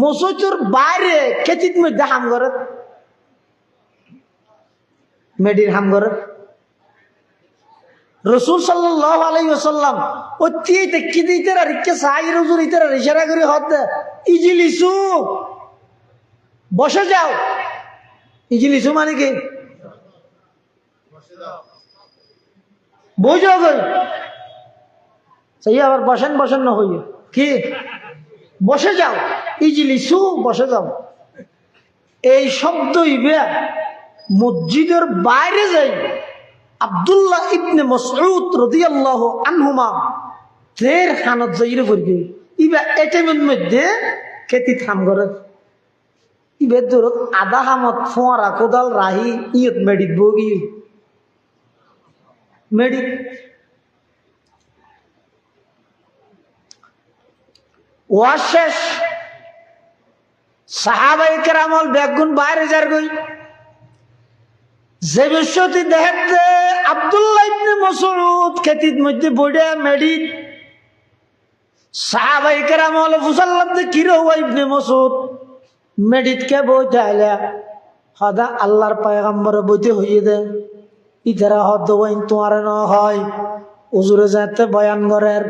মসজিদের বাইরে খেতির মধ্যে হাম করে, মেডির হাম করে। রাসূল সাল্লাল্লাহু আলাইহি ওয়াসাল্লাম ওতিয়ে দেখি দিতে আর কে সাইর হুজুর ইতার ইশারা করে হদ ইজলিসু বসে যাও। ইজলিসু মানে কি? বসে যাও, বসে যাও। সেই আবার বসেন বসেন না হইয়া কি বসে যাও, ইজলিসু বসে যাও। এই শব্দ ইবে মসজিদের বাইরে যাই আব্দুল্লাহ ইবনে মাসউদ রাদিয়াল্লাহু আনহুমা ফের খানত যাইরে পড়বে। ইবা এটেমের মধ্যে খেতি থাম করে ইবে ধর আধা হামত ফোয়ারা কোদাল রাহি ইয়ত মেডিক বগি মেডিক ওয়াজ শেষ। সাহাবায়ে কেরামল বেগুন বাইরে যার গই যে বিষয়টি দেখতে আব্দুল্লাহ ইবনে মাসউদ খেতির মধ্যে বইডা মেডিট সাহাবায়ে কেরাম হলো ফুসাল্লাত কিরে ও ইবনে মাসউদ মেডিট কে বইতে আইলা হদা আল্লাহর পয়গম্বরে বইতে হইয়ে দে ইতারা হদ ওয়াইন তোমার ন হয় হুজুরে যাতে বয়ান করের।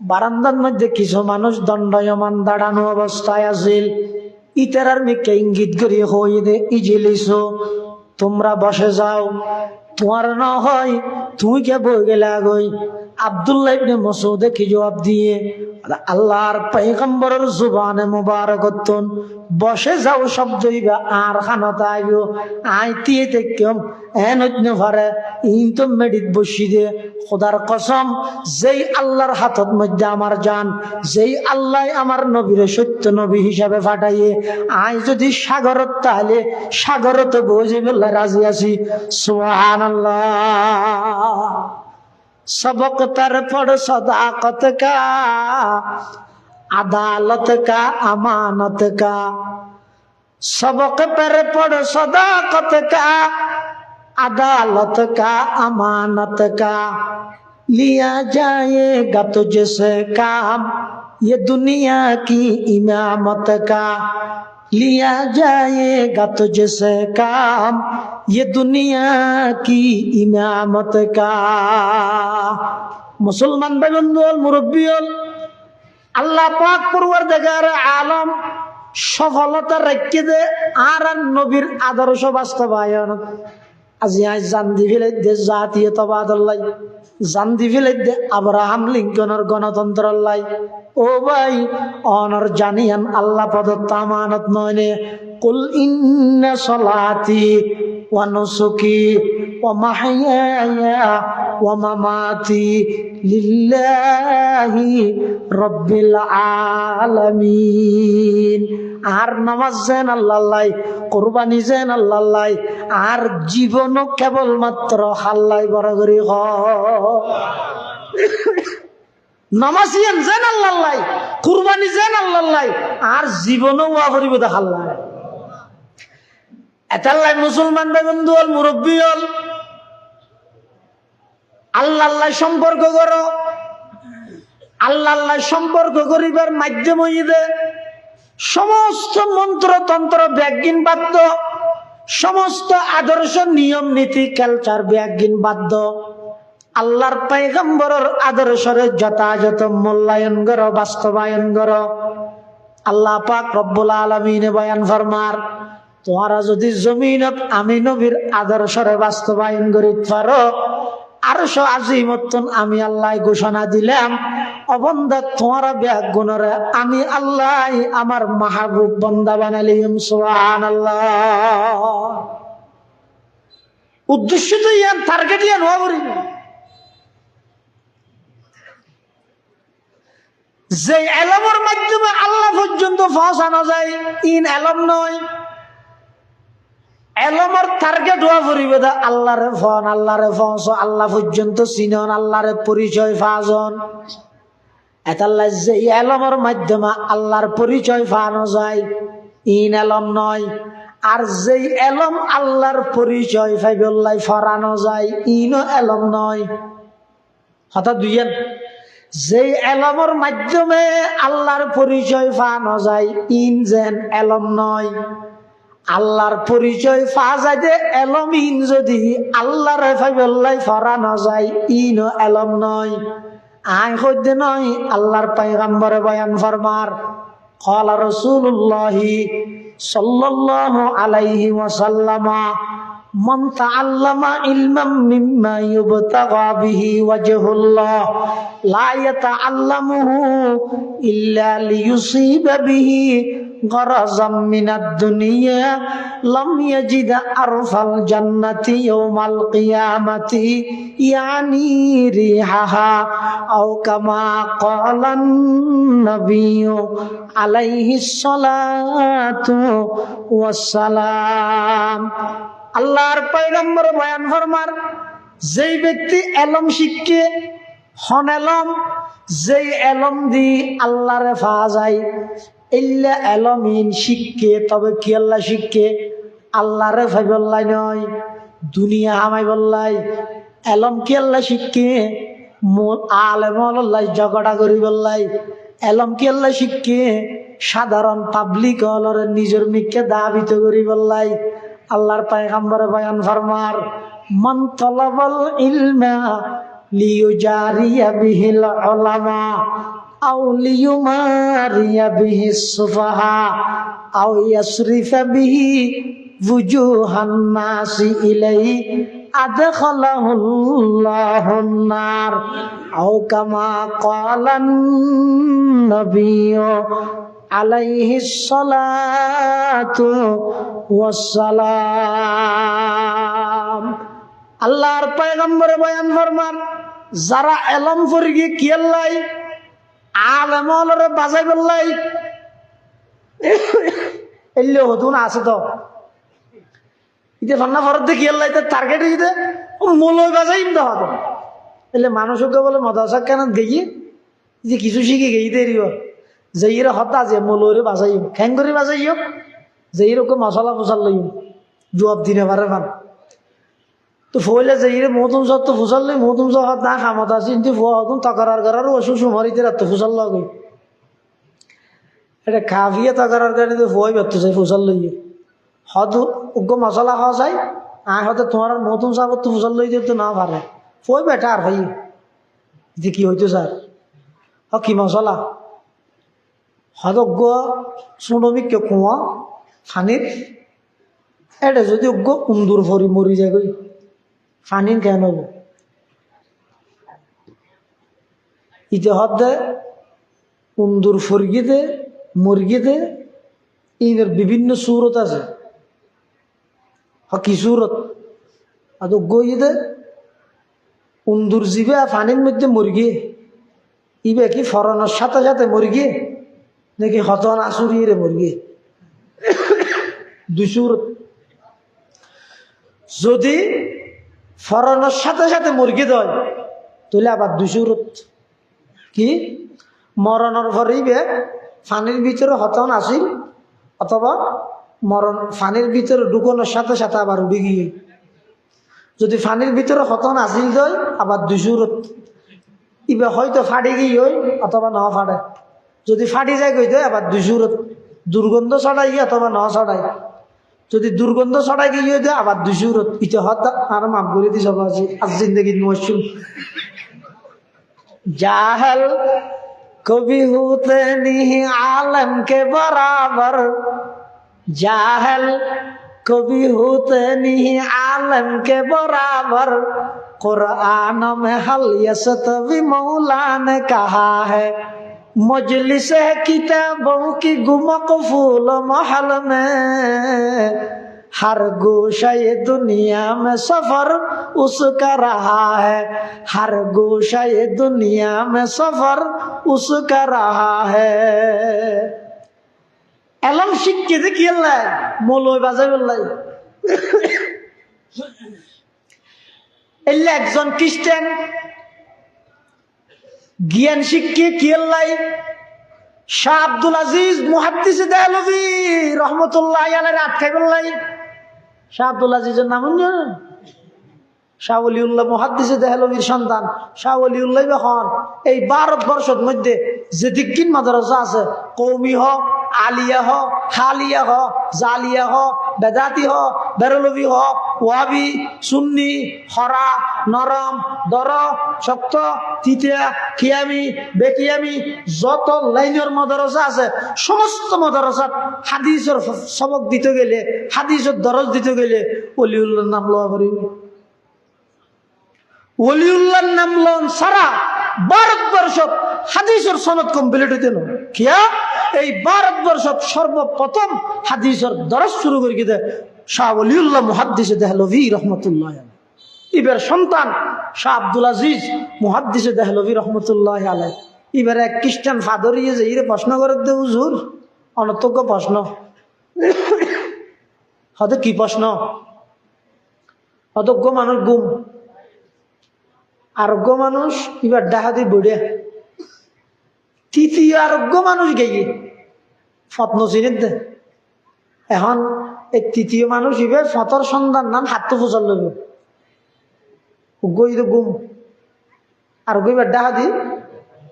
বারান্দার মধ্যে কিছু মানুষ দণ্ডায়মান দাঁড়ানো অবস্থায় আছিল। ইতারার মিকে ইঙ্গিত করিয়ে হইয়ে দে ইজলিসু তোমরা বসে যাও, তোমার না হয় তুমি কে বই গেলে আগই। আব্দুল্লাহ ইবনে মাসউদ কি জবাব দিয়ে আল্লাহর পয়গম্বরের জুবানে মুবারাকাতুন বসে যাও শব্দ ইবা আর খানাতে আইও আইতিয়ে দেখম এনজ্ঞ ভরে ইন তো মেডিট বসি দে। খোদার কসম যেই আল্লাহর হাতত মধ্যে আমার জান, যেই আল্লাহ আমার নবীরে সত্য নবী হিসাবে পাঠাইয়ে আই যদি সাগরত তাহলে সাগরতে বসে বললে রাজি আছি। সুবহানাল্লাহ। सबक तर पढ़ सदाकत का, अदालत का, अमानत का। सबक पर पढ़ सदाकत का, अदालत का अमानत का लिया जाएगा तुझसे काम, ये दुनिया की इमामत का लिया जाएगा तुझसे काम, ये दुनिया की इमामत का। मुसलमान भाई बंधु मुरब्बी আল্লাহ পাক পরওয়ারদিগার আলম সফলতা রেখে দে আর নবীর আদর্শ বাস্তবায়ন। আজি আজ জান্দি ফেলে দে জাতীয়তাবাদল্লাই, জান্দি ফেলে দে আব্রাহাম লিঙ্কনের গণতন্ত্রল্লাই। ও ভাই অনর জানিয়ান আল্লাহ প্রদত্ত আমানত নয়। কুল ইন্না সলাতি ওয়া নুসুকি ওয়া মাহইয়ায়া ওয়া মামাতি লিল্লাহি রব্বিল আলামিন। আর নামাজ যেন আল্লাহর, কুরবানি যেন আল্লাহর, আর জীবনও কেবলমাত্র আল্লাহ বড় করি নামাজিয়ান যেন আল্লাহর, কুরবানি যেন আল্লাহর, আর জীবনও ওয়া করিব দে আল্লাহ। এতাল্লাই মুসলমান ভাই বন্ধু হল মুরব্বী হল আল্লাহ সম্পর্ক করো। আল্লাহ সম্পর্ক করিবার মাধ্যম হইবে সমস্ত মন্ত্রতন্ত্র ব্যাগিন বাধ্য, সমস্ত আদর্শ নিয়ম নীতি কালচার ব্যাগিন বাধ্য। আল্লাহর পয়গম্বরের আদর্শরে যথাযথ মূল্যায়ন করো, বাস্তবায়ন করো। আল্লাহ পাক রব্বুল আলামিন বয়ান ফরমার, তোমরা যদি জমিনত আমি নবীর আদর্শরে বাস্তবায়ন করিতে পারো, আরশ আজিমতন আমি আল্লাহ ঘোষণা দিলাম, অবন্দা তোমারা ব্যাগ গুণরে আমি আল্লাহ আমার মাহবুব বন্দা বানালিম। সুবহানাল্লাহ। উদ্দেশ্য তো ইয়ার টার্গেট ইয়ার হওয়া করি না। যে এলমের মাধ্যমে আল্লাহ পর্যন্ত পৌঁছানো যায় ইন এলম নয়। এলমের টার্গেট হওয়া পরিবে আল্লাহরে ফন, আল্লাহরে ফস, আল্লাহ পর্যন্ত চিনন, আল্লাহরে পরিচয় ফাজন। এতাল্লাহ যে এলমের মাধ্যমে আল্লাহর পরিচয় ফানো যায় ইন এলম নয়। আর যেই এলম আল্লাহর পরিচয় ফাইবল্লাই ফরানো যায় ইনও এলম নয়। হঠাৎ দুইয়েন যেই এলমের মাধ্যমে আল্লাহর পরিচয় ফানো যায় ইন যেন এলম নয়। আল্লাহর পরিচয় ফা যায় যে এলম ইন যদি আল্লাহর ফাইবল্লাই ফরানো যায় ইনও এলম নয়। আই হইতে নয় আল্লাহর পয়গম্বরে বয়ান ফরমার, ক্বালা রাসূলুল্লাহি সাল্লাল্লাহু আলাইহি ওয়াসাল্লাম, মান তাআল্লামা ইলমান মিম্মা ইউবতাগা বিহি ওয়াজহুল্লাহ লা ইয়াতাআল্লামুহু ইল্লা লিয়ুসিবা বিহি গরাযাম মিনাদ দুনিয়া লাম ইয়াজিদ আরফাল জান্নাতি ইয়াউমাল কিয়ামাতি ইয়ানি রিহাহা আও কামা ক্বালান নবিয়্যু আলাইহিস সালাতু ওয়াসসালাম। আল্লাহর পয়গম্বর বয়ান ফরমার, যেই ব্যক্তি এলম শিখে হন এলম, যেই এলম দি আল্লাহরে পাওয়া যায়, ইল্লা এলমিন শিখে, তবে কি আল্লাহ শিখে আল্লাহরে ফাইবল্লাই নয়, দুনিয়া হামাই বললাই। এলম কি আল্লাহ শিখে আলেম আল্লাহ ঝগড়া করি বললাই। এলম কি আল্লাহ শিখে সাধারণ পাবলিক হলরে নিজের মিকে দাবিত করি বললাই। আল্লাহর পয়গম্বর বয়ান ফরমার, মান তালাবাল ইলমা লিয়ুজারিয়া বিহিল উলামা আও লিয়ুমারিয়া বিহিস সুফাহা আও ইয়াসরিফা বিহি wujuhan nasi ilaihi adkhalahullahu an-nar aw kama qala an-nabiyyu alaihi salatu wassalam. আল্লাহর পয়গম্বর বয়ান ফরমান, যারা এলম ফরিগে কি আল্লাহ আলেম হলরে বাজাই বললাই এলে হতুন আছে তো ইতে ফান্না ফরত দেখি আল্লাহ টার্গেট দিতে মূলই বাজাই তো হবে এলে মানুষকে বলে মাদ্রাসা কেন দেখি যে কিছু শিখে গেইতে এরিব যে এরা হতা যে মূলরে বাজাই খ্যাং করে বাজাইও যে এরকম মশলা ফসল লইম জবাব দিনে পারে ফান তো ফইলে যে ইরে মতুম সব তো ফুসাল্লে মতুম সহ না খামত আছে কিন্তু ফুয়া হতুন তকরার করার ওষুধ সুমারিতে রাত ফুসাল লাগে এটা খাভিয়ে তকরার কারণে তো ফুয়াই ব্যর্থ চাই ফুসাল লইয়ে হয়তো উগ্র মশলা খাওয়া যায় আর হয়তো তোমার মতুম সাগর তো ফুসাল লই দিতে না পারে ফুয়াই বেটা আর ভাই যে কি হইতো স্যার কি মশলা হয়তো সুনমিক কে কুয়া ফানির এটা যদি উগ্র উন্দুর ভরি মরি যায় গই ফানির কেন হব ইতে হদে উন্দুর ফরগিতে মুরগিতে ইনের বিভিন্ন সুরত আছে কি সুরত আর গইতে উন্দুর জিবে ফানির মধ্যে মুরগি ইবে কি ফরানোর সাথে সাথে মুরগি নাকি হতন আসুরিয়ে মুরগি দুই সুরত যদি ফরানোর সাথে সাথে মুরগি দেয় তাহলে আবার দুই সুরত কি মরণের ভরিবে ফানির ভিতরে হতন আসিল অথবা মরণ ফানির ভিতরে ঢুকানোর সাথে সাথে আবার উড়ে গিয়ে যদি ফানির ভিতরে হতন আসিল দেয় আবার দুই সুরত ইবে হয়তো ফাড়ি গিয়ে হয় অথবা ন ফাড়ে যদি ফাড়ি যায় গই দেয় আবার দুই সুরত দুর্গন্ধ ছড়াই অথবা ন ছড়াই যদি দুর্গন্ধ ছড়াই গিয়ে দেয় আবার দুই সুরত ইতে হত আর মাফ করে দিস আজ জিন্দগি মশুল जाहल कभी होते नहीं आलम के बराबर जाहल कभी होते नहीं आलम के बराबर कुरान में हल यसतवी मौला ने कहा है मजलिस किताबों की गुमक फूल महल में हर गोशा ये दुनिया में सफर उसका रहा है हर गोशा ये दुनिया में सफर उसका रहा है एलम शिक्के दे किल्ला मोलोय बाजाय বললাই এলে একজন খ্রিস্টান জ্ঞান শিক্ষে কিল্লাই শাহ আব্দুল আজিজ মুহাদ্দিস দেহলভী রহমতুল্লাহি আলাইহি আটকাই বললাই শাহ আব্দুল আজিজের নাম জানেন শাহ ওলিউল্লাহ মুহাদ্দিস দেহলভীর সন্তান শাহ ওলিউল্লাহ এখন এই ভারতবর্ষের মধ্যে যে দিকিন মাদ্রাসা আছে কওমি হ আলিয়া হ হালিয়া হ জালিয়া হ বেদাতি হ বেরলভী হ ওয়াবি সুন্নি হরা নরম দর শক্ত তিতিয়া কিয়ামি বেকিয়ামি যত লাইনের মাদ্রাসা আছে সমস্ত মাদ্রাসাত হাদিসের সবক দিতে গেলে হাদিসের দরজ দিতে গেলে ওলিউল্লাহর নাম লওয়া করিব ওলিউল্লাহর নাম লন সারা ভারতবর্ষ হাদিসের সনদ কমপ্লিট হইতে না কিয়া এই ভারতবর্ষ সর্বপ্রথম হাদিসের দরজ শুরু করে গিয়ে শাহ ওলিউল্লাহ মুহাদ্দিস দেহলভী রহমতুল্লাহ ইবের সন্তান শাহ আব্দুল আজিজ মুহাদ্দিস দেহলভী রহমতুল্লাহ আলাই এবার এক খ্রিস্টান ফাদরিয়ে যে ইরে প্রশ্ন করে দে হুজুর অনর্থক প্রশ্ন হয়তো কি প্রশ্ন অতজ্ঞ মানুষ গুম আরোগ্য মানুষ এবার ডাহাতি বড়ে তৃতীয় আরোগ্য মানুষ গিয়ে ফত নচিনের দে এখন এই তৃতীয় মানুষ এবার ফতর সন্ধান নাম হাত ফুসাল লইব গই গুম আরোগ্য এবার ডাহাতি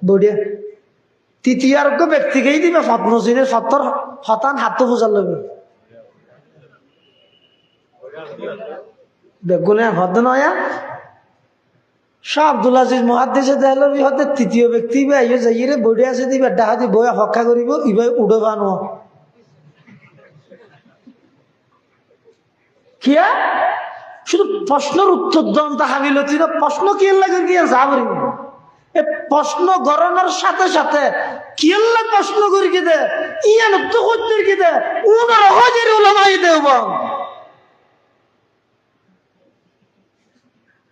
বড়ে তৃতীয় আরোগ্য ব্যক্তিকেই দিবে ফত নচিনের ফতর ফতান হাত ফুসাল লইব বেগুনে ফত নয়া শাহ আব্দুল আজিজ মুহাদ্দিস দেহলভী হতে তৃতীয় ব্যক্তি যাইরে বইডে আছে দিবে ডাহাতি বইয়া হক্ষা করিব ইবাই উড়ে বানো কিয়া শুধু প্রশ্নের উত্তর দন তাহাবিল প্রশ্ন কি লাগে গিয়া যাবরি এ প্রশ্ন গরনের সাথে সাথে কি প্রশ্ন করি কি দে ইয়ান তো করতে কি দে উনার হাজির উলামাই দেব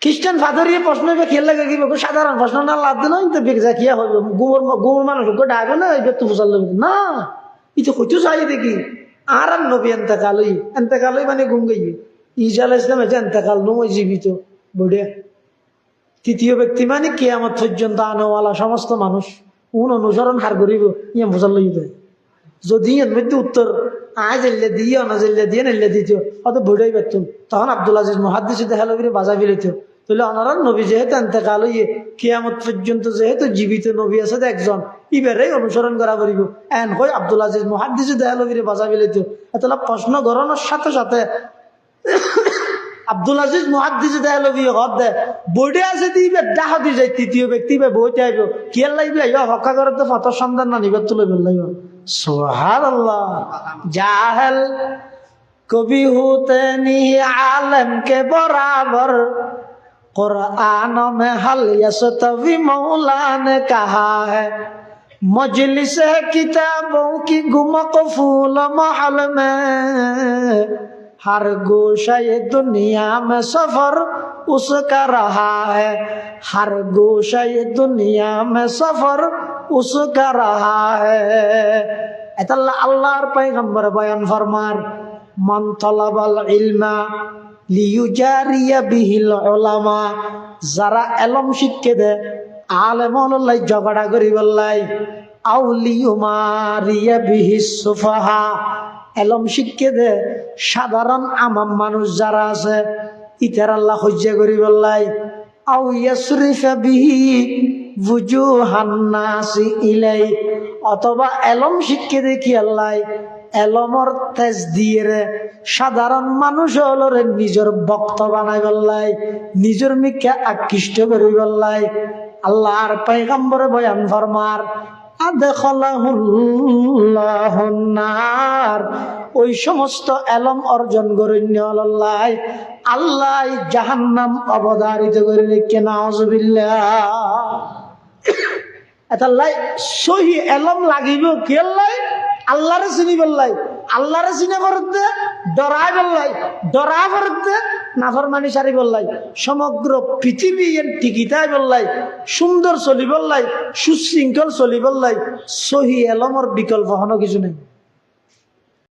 খ্রিস্টান ফাদারিয়ে প্রশ্ন খেল লাগে কি সাধারণ প্রশ্ন না লাভ দিল তো বেগজা কিয়া হবে গোবর মানুষ ডাকবে না এই তো বুঝাল না ই তো হইতো চাই দেখি আর নবী এন্তেকালই মানে ঘুম গই ঈসা আলাইহিস সালাম এটা এন্তেকাল নয় জীবিত বড়ে তৃতীয় ব্যক্তি মানে কিয়ামত পর্যন্ত আনোয়ালা সমস্ত মানুষ উন অনুসরণ হার করিব ইয়া বুঝাল লই যদি এর মধ্যে উত্তর আয় জেলে দিয়ে না জেলে দিয়ে নেলে দিত অত ভোটাই পারতুন। তখন আব্দুল আজিজ মুহাদ্দিস দেখালো ফিরে বাজা ফিরেত তাহলে অনারার নবী যেহেতু এতেকাল হইয়ে কিয়ামত পর্যন্ত যেহেতু জীবিত নবী আছে একজন ইবারেই অনুসরণ করা করিব এন হয় আব্দুল আজিজ মুহাদ্দিস দেখালো ফিরে বাজা ফিরেত তাহলে প্রশ্ন গড়ানোর সাথে সাথে আব্দুল আজিজ মুহাদ্দিস দেখালো ফিরে হদ দে বইটে আছে দিবে ডাহা দিয়ে যায় তৃতীয় ব্যক্তি বা বইতে আইব কিয়ার লাগবে হকা করে তো ফতর সন্ধান না নিবার তুলে ফেললাইব। সুবহানাল্লাহ। জাহেল कभी होते नहीं आलम के बराबर कुरान में हल यस्तवी मौला ने कहा है मजलिस किताबों की गुमक फूल महल में हर गोशा ये दुनिया में सफर उसका रहा है हर गोशा ये दुनिया में सफर उसका रहा है। এতাল্লাহ আল্লাহর পয়গম্বর বয়ান ফরমার মান তালাবাল ইলমা লিয়ুজারিয়া বিহিল উলামা যারা ইলম শিক্ষা দে আলেম হলাই ঝগড়া করি বললাই আউলিয়ুমারিয়া বিহিস সুফাহা ইলম শিক্ষা দে সাধারণ আমাম মানুষ যারা আছে ইতার আল্লাহ হজ্জা করি বললাই আউ ইয়াসরিফা বিহি বুজুহান নাসি ইলাই অথবা এলম শিক্ষা দেখি আল্লাহ এলমর তেজ দিয়ে সাধারণ মানুষ হলরে নিজের ভক্ত বানাই বললাই নিজের মিকে আকৃষ্ট করি বললাই আল্লাহর পয়গম্বরে বয়ান ফরমার আদখালাহুল্লাহুন নার ওই সমস্ত এলম অর্জন করেন আল্লাহ আল্লাহ জাহান্নাম অবধারিত করে রেখে নাউজুবিল্লাহ। এতাল্লাই সহি এলম লাগিব কি আল্লাহ আল্লাহরে চিনি বললাই আল্লাহরে চিনে করতে ডরাই বললাই ডরা করতে নাফরমানি সারি বললাই সমগ্র পৃথিবী এর টিকিটাই বললাই সুন্দর চলি বললাই সুশৃঙ্খল চলি বললাই সহি এলমর বিকল্প হনো কিছু নেই।